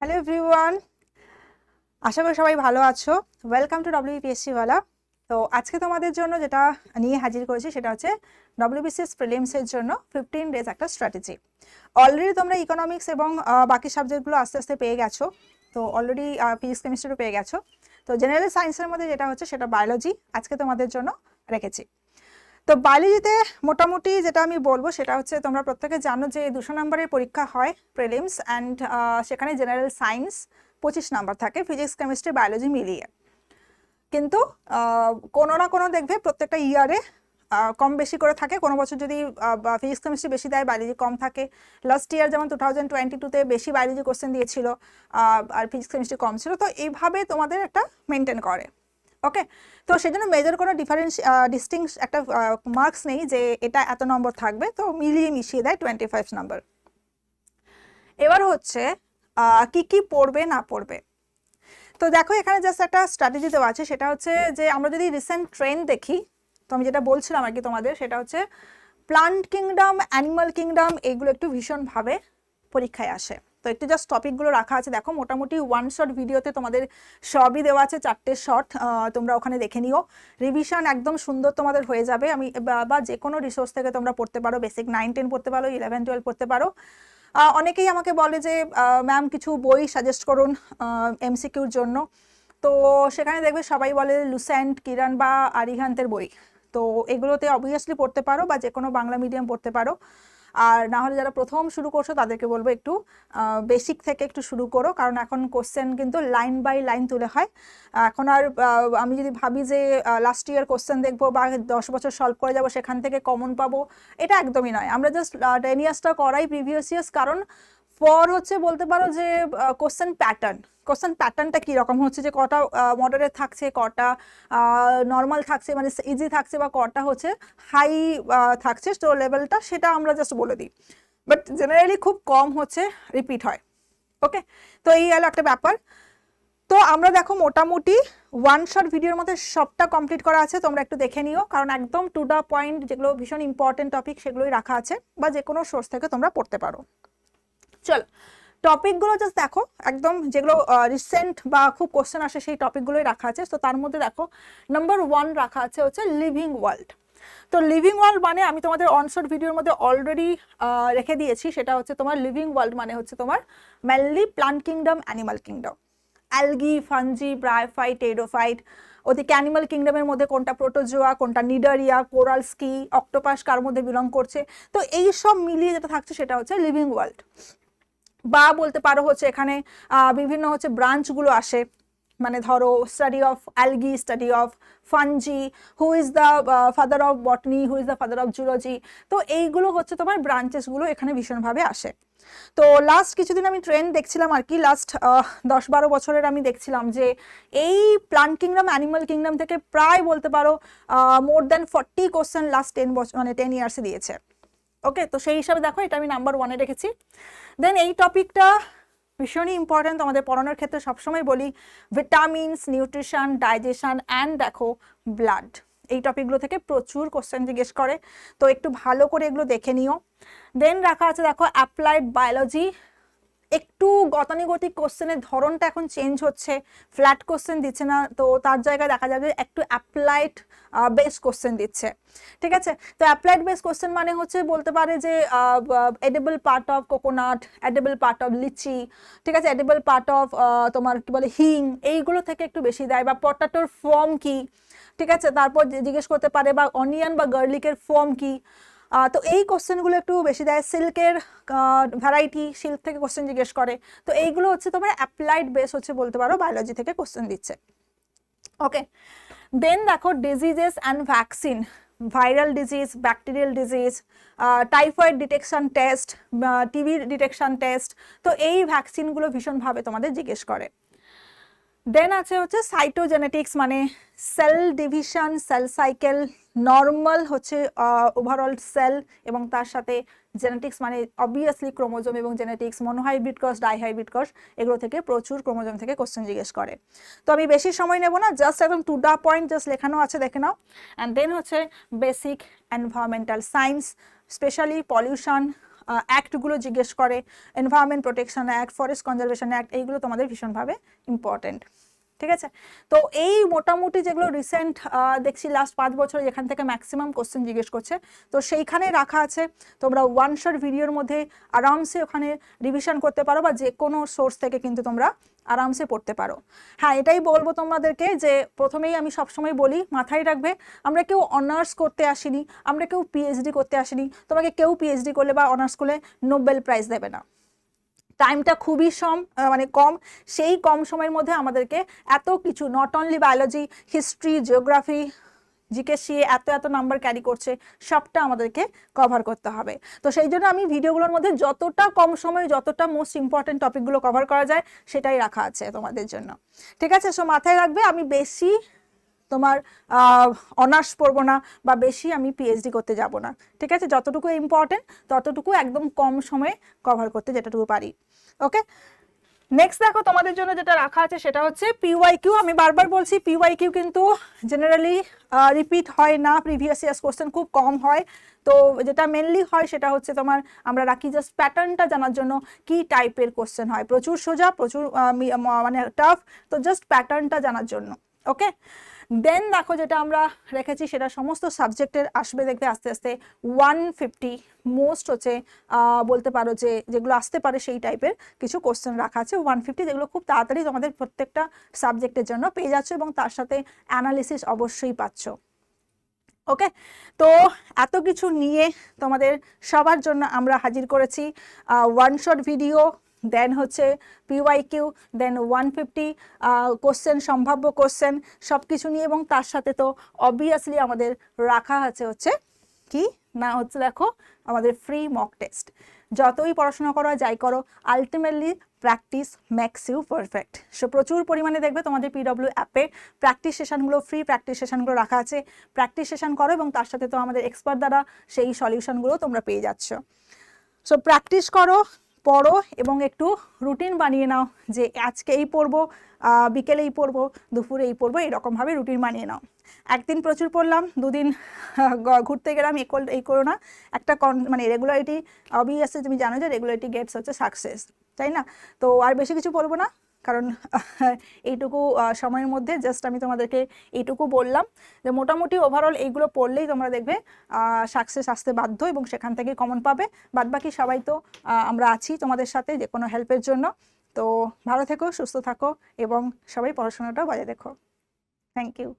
Hello everyone, আশা করি সবাই ভালো আছো। ওয়েলকাম টু WBPSC ওয়ালা। তো আজকে তোমাদের জন্য যেটা নিয়ে হাজির করেছি সেটা হচ্ছে WBCS প্রিলিমসের জন্য 15 ডেজ একটা স্ট্র্যাটেজি। অলরেডি তোমরা ইকোনমিক্স এবং বাকি সাবজেক্টগুলো আস্তে আস্তে পেয়ে গেছো। তো অলরেডি ফিজিক্স কেমিস্ট্রিও পেয়ে গেছো। তো জেনারেল সায়েন্সের মধ্যে যেটা হচ্ছে সেটা বায়োলজি আজকে তোমাদের জন্য রেখেছি। তো বায়োলজিতে মোটামুটি যেটা আমি বলবো সেটা হচ্ছে তোমরা প্রত্যেকে জানো যে 200 নম্বরের পরীক্ষা হয় প্রিলিমস অ্যান্ড সেখানে জেনারেল সায়েন্স 25 নম্বর থাকে, ফিজিক্স কেমিস্ট্রি বায়োলজি মিলিয়ে। কিন্তু কোনো না কোনো দেখবে প্রত্যেকটা ইয়ারে কম বেশি করে থাকে। কোনো বছর যদি ফিজিক্স কেমিস্ট্রি বেশি দেয়, বায়োলজি কম থাকে। লাস্ট ইয়ার যেমন 2022-তে বেশি বায়োলজি কোশ্চেন দিয়েছিল আর ফিজিক্স কেমিস্ট্রি কম ছিল। তো এইভাবে তোমাদের একটা মেনটেন করে। ওকে, তো সেজন্য মেজর কোনো ডিস্টিংস একটা মার্কস নেই যে এটা এত নম্বর থাকবে, তো মিলিয়ে মিশিয়ে দেয় 25 নম্বর। এবার হচ্ছে কি কি পড়বে না পড়বে। তো দেখো এখানে জাস্ট একটা স্ট্র্যাটেজি দেওয়া আছে, সেটা হচ্ছে যে আমরা যদি রিসেন্ট ট্রেন্ড দেখি, তো আমি যেটা বলছিলাম আর কি তোমাদের, সেটা হচ্ছে প্লান্ট কিংডম, অ্যানিমাল কিংডম, এইগুলো একটু ভীষণভাবে পরীক্ষায় আসে। তো একটু জাস্ট টপিকগুলো রাখা আছে, দেখো মোটামুটি ওয়ান শট ভিডিওতে তোমাদের সবই দেওয়া আছে, 4টে শট তোমরা ওখানে দেখে নিও। রিভিশন একদম সুন্দর তোমাদের হয়ে যাবে। আমি বা যে কোনো রিসোর্স থেকে তোমরা পড়তে পারো, বেসিক 9-10 পড়তে পারো, 11-12 পড়তে পারো। অনেকেই আমাকে বলে যে ম্যাম কিছু বই সাজেস্ট করুন MCQর জন্য। তো সেখানে দেখবে সবাই বলে লুসেন্ট, কিরণ বা আরিহান্তের বই। তো এগুলোতে অবভিয়াসলি পড়তে পারো বা যে কোনো বাংলা মিডিয়াম পড়তে পারো। আর না হলে যারা প্রথম শুরু করছো তাদেরকে বলবো একটু বেসিক থেকে একটু শুরু করো, কারণ এখন কোশ্চেন কিন্তু লাইন বাই লাইন তুলে হয়। এখন আর আমি যদি ভাবি যে লাস্ট ইয়ার কোশ্চেন দেখবো বা 10 বছর সলভ করে যাবো সেখান থেকে কমন পাবো, এটা একদমই নয়। আমরা জাস্ট 10 ইয়ার্সটা করাই প্রিভিয়াস ইয়ার্স, কারণ ফর হচ্ছে বলতে পারো যে কোশ্চেন প্যাটার্নটা কীরকম হচ্ছে, যে কটা মডারেট থাকছে, কটা নর্মাল থাকছে মানে ইজি থাকছে, বা কটা হচ্ছে হাই থাকছে তো লেভেলটা, সেটা আমরা জাস্ট বলে দিই। বাট জেনারেলি খুব কম হচ্ছে রিপিট হয়। ওকে, তো এই হলো একটা ব্যাপার। তো আমরা দেখো মোটামুটি ওয়ান শট ভিডিওর মধ্যে সবটা কমপ্লিট করা আছে, তোমরা একটু দেখে নিও, কারণ একদম টু দ্য পয়েন্ট যেগুলো ভীষণ ইম্পর্টেন্ট টপিক সেগুলোই রাখা আছে, বা যে কোনো সোর্স থেকে তোমরা পড়তে পারো। চলো টপিকগুলো জাস্ট দেখো, একদম যেগুলো রিসেন্ট বা খুব কোশ্চেন আসে সেই টপিকগুলোই রাখা আছে। তো তার মধ্যে দেখো নাম্বার 1 রাখা আছে হচ্ছে লিভিং ওয়ার্ল্ড। তো লিভিং ওয়ার্ল্ড মানে আমি তোমাদের অনশট ভিডিওর মধ্যে অলরেডি রেখে দিয়েছি, সেটা হচ্ছে তোমার লিভিং ওয়ার্ল্ড মানে হচ্ছে তোমার mainly plant kingdom, animal kingdom, algae, fungi, bryophyte, pteridophyte. ওদিকে অ্যানিমাল কিংডমের মধ্যে কোনটা প্রোটোজোয়া, কোনটা নিডারিয়া, কোরালস্কি, অক্টোপাস কার মধ্যে বিলং করছে। তো এই সব মিলিয়ে যেটা থাকছে সেটা হচ্ছে লিভিং ওয়ার্ল্ড। বা বলতে পারো হচ্ছে এখানে বিভিন্ন হচ্ছে ব্রাঞ্চগুলো আসে, মানে ধরো study of algae, study of fungi, who is the father of botany, who is the father of zoology. তো এইগুলো হচ্ছে তোমার ব্রাঞ্চেসগুলো এখানে ভীষণভাবে আসে। তো লাস্ট কিছুদিন আমি ট্রেন্ড দেখছিলাম আর কি, লাস্ট 10-12 বছরের আমি দেখছিলাম যে এই প্লান্ট কিংডম, অ্যানিমাল কিংডম থেকে প্রায় বলতে পারো মোর দ্যান 40 কোশ্চেন লাস্ট 10 বছর মানে 10 ইয়ার্সে দিয়েছে। ওকে, তো সেই হিসাবে দেখো এটা আমি নাম্বার 1-এ রেখেছি। দেন এই টপিকটা ভীষণই ইম্পর্টেন্ট, আমাদের পড়ানোর ক্ষেত্রে সবসময় বলি ভিটামিনস, নিউট্রিশন, ডাইজেশন অ্যান্ড দেখো ব্লাড, এই টপিকগুলো থেকে প্রচুর কোশ্চেন জিজ্ঞেস করে। তো একটু ভালো করে এগুলো দেখে নিও। দেন রাখা আছে দেখো অ্যাপ্লাইড বায়োলজি। একটু গতানুগতিক কোশ্চেনের ধরনটা এখন চেঞ্জ হচ্ছে, ফ্ল্যাট কোশ্চেন দিচ্ছে না, তো তার জায়গায় দেখা যাবে একটু অ্যাপ্লাইড বেস কোশ্চেন দিচ্ছে। ঠিক আছে, তো অ্যাপ্লাইড বেস কোশ্চেন মানে হচ্ছে বলতে পারে যে edible part of coconut, edible part of litchi, ঠিক আছে, এডিবল পার্ট অফ তোমার কি বলে হিং, এইগুলো থেকে একটু বেশি দেয়। বা পটাটোর ফর্ম কি, ঠিক আছে, তারপর জিজ্ঞেস করতে পারে বা অনিয়ন বা গার্লিকের ফর্ম কি। তো এই কোশ্চেনগুলো একটু বেশি দেয়। সিল্কের ভ্যারাইটি, সিল্ক থেকে কোশ্চেন জিজ্ঞেস করে। তো এইগুলো হচ্ছে তোমার অ্যাপ্লাইড বেস হচ্ছে বলতে পারো বায়োলজি থেকে কোশ্চেন দিচ্ছে। ওকে, দেন দেখো diseases and vaccine, viral disease, bacterial disease, typhoid detection test, TB detection test. তো এই ভ্যাকসিনগুলো ভীষণভাবে তোমাদের জিজ্ঞেস করে। দেন আছে হচ্ছে সাইটোজেনেটিক্স, মানে cell division, cell cycle, normal হচ্ছে ওভারঅল সেল, এবং তার সাথে জেনেটিক্স মানে অবভিয়াসলি ক্রোমোজোম এবং genetics, monohybrid cross, dihybrid cross, এগুলো থেকে প্রচুর ক্রোমোজোম থেকে কোশ্চেন জিজ্ঞেস করে। তো আমি বেশি সময় নেব না, জাস্ট একদম টু দ্য পয়েন্ট জাস্ট লেখানো আছে দেখে নাও। অ্যান্ড দেন হচ্ছে basic environmental science, specially pollution, অ্যাক্টগুলো জিজ্ঞেস করে, environment protection act, forest conservation act, এইগুলো তোমাদের ভীষণভাবে ইম্পর্টেন্ট। ঠিক আছে, তো এই মোটামুটি যেগুলো রিসেন্ট দেখছি লাস্ট 5 বছর যেখান থেকে ম্যাক্সিমাম কোশ্চেন জিজ্ঞেস করছে, তো সেইখানে রাখা আছে। তোমরা ওয়ান শট ভিডিওর মধ্যে আরামসে ওখানে রিভিশন করতে পারো, বা যে কোনো সোর্স থেকে কিন্তু তোমরা আরামসে পড়তে পারো। হ্যাঁ, এটাই বলবো তোমাদেরকে যে প্রথমেই আমি সবসময় বলি, মাথায় রাখবে আমরা কেউ অনার্স করতে আসিনি, আমরা কেউ পিএইচডি করতে আসিনি। তোমাকে কেউ পিএইচডি করলে বা অনার্স করলে নোবেল প্রাইজ দেবে না, টাইমটা খুবই কম। সেই কম সময়ের মধ্যে আমাদেরকে এত কিছু, not only biology, history, geography, GK CA এত নাম্বার ক্যারি করছে, সবটা আমাদেরকে কভার করতে হবে। তো সেই জন্য আমি ভিডিওগুলোর মধ্যে যতটা কম সময়ে যতটা মোস্ট ইম্পর্টেন্ট টপিকগুলো কভার করা যায় সেটাই রাখা আছে তোমাদের জন্য। ঠিক আছে, সো মাথায় রাখবে আমি বেশি তোমার অনার্স পড়বো না, বা বেশি আমি পিএইচডি করতে যাব না। ঠিক আছে, যতটুকু ইম্পর্টেন্ট ততটুকু একদম কম সময়ে কভার করতে যেটাটুকু পারি। ওকে, নেক্সট দেখো তোমাদের জন্য যেটা রাখা আছে সেটা হচ্ছে পিওয়াইকিউ। আমি বারবার বলছি পিওয়াইকিউ কিন্তু জেনারেলি রিপিট হয় না, প্রিভিয়াস ইয়ার্স কোশ্চেন খুব কম হয়। তো যেটা মেনলি হয় সেটা হচ্ছে তোমার আমরা রাখি জাস্ট প্যাটার্নটা জানার জন্য, কি টাইপের কোশ্চেন হয়, প্রচুর সোজা, প্রচুর মানে টাফ, তো জাস্ট প্যাটার্নটা জানার জন্য। ওকে, দেন দেখো যেটা আমরা রেখেছি সেটা সমস্ত সাবজেক্টের আসবে, দেখবে আস্তে আস্তে 150 মোস্ট হচ্ছে বলতে পারো যে যেগুলো আসতে পারে সেই টাইপের কিছু কোশ্চেন রাখা আছে 150, যেগুলো খুব তাড়াতাড়ি তোমাদের প্রত্যেকটা সাবজেক্টের জন্য পেয়ে যাচ্ছ, এবং তার সাথে অ্যানালিসিস অবশ্যই পাচ্ছ। ওকে, তো এত কিছু নিয়ে তোমাদের সবার জন্য আমরা হাজির করেছি ওয়ান শট ভিডিও, দেন হচ্ছে পিওয়াইকিউ, দেন 150 কোশ্চেন, সম্ভাব্য কোশ্চেন, সব কিছু নিয়ে, এবং তার সাথে তো অবভিয়াসলি আমাদের রাখা আছে হচ্ছে কি না হচ্ছে দেখো আমাদের ফ্রি মক টেস্ট। যতই পড়াশোনা করো যাই করো, ultimately practice makes you perfect. So প্রচুর পরিমাণে দেখবে তোমাদের পিডব্লিউ অ্যাপে প্র্যাকটিস সেশনগুলো, ফ্রি প্র্যাকটিস সেশনগুলো রাখা আছে। প্র্যাকটিস সেশন করো, এবং তার সাথে তো আমাদের এক্সপার্ট দ্বারা সেই সলিউশনগুলো তোমরা পেয়ে যাচ্ছ। সো প্র্যাকটিস করো, পড়ো, এবং একটু রুটিন বানিয়ে নাও যে আজকে এই পড়বো, বিকেলে এই পড়বো, দুপুরে এই পড়বো, এরকমভাবে রুটিন বানিয়ে নাও। একদিন প্রচুর পড়লাম, দুদিন ঘুরতে গেলাম, এই করো না। একটা মানে রেগুলারিটি, অবভিয়াসলি তুমি জানো যে রেগুলারিটি গেটস হচ্ছে সাকসেস, তাই না? তো আর বেশি কিছু পড়বো না, কারণ এইটুকু সময়ের মধ্যে জাস্ট আমি তোমাদেরকে এইটুকু বললাম যে মোটামুটি ওভারঅল এইগুলো পড়লেই তোমরা দেখবে সাকসেস আসতে বাধ্য, এবং সেখান থেকে কমন পাবে। বাদবাকি সবাই তো আমরা আছি তোমাদের সাথে যে কোনো হেল্পের জন্য। তো ভালো থেকো, সুস্থ থাকো, এবং সবাই পড়াশোনাটা বজায় রেখো। Thank you.